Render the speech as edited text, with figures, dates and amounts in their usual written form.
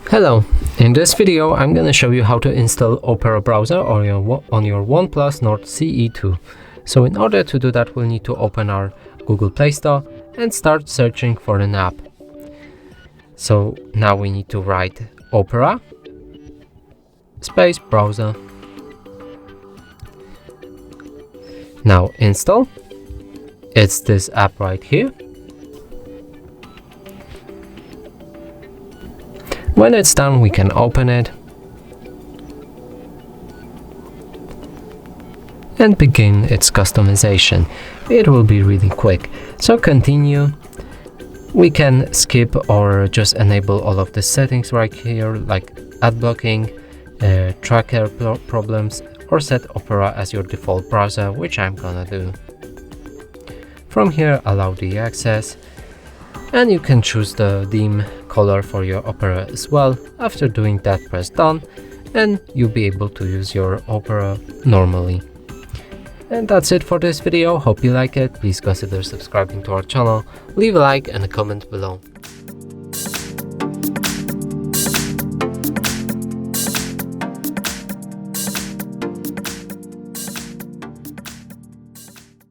Hello, in this video I'm gonna show you how to install Opera browser on your ONEPLUS NORD CE2. So in order to do that, we'll need to open our Google Play Store and start searching for an app. So now we need to write Opera space browser. Now install. It's this app right here. When it's done, we can open it and begin its customization. It will be really quick. So continue. We can skip or just enable all of the settings right here, like ad blocking, tracker problems, or set Opera as your default browser, which I'm gonna do. From here, allow the access, and you can choose the theme color for your Opera as well. After doing that, press done and you'll be able to use your Opera normally. And that's it for this video. Hope you like it. Please consider subscribing to our channel, leave a like and a comment below.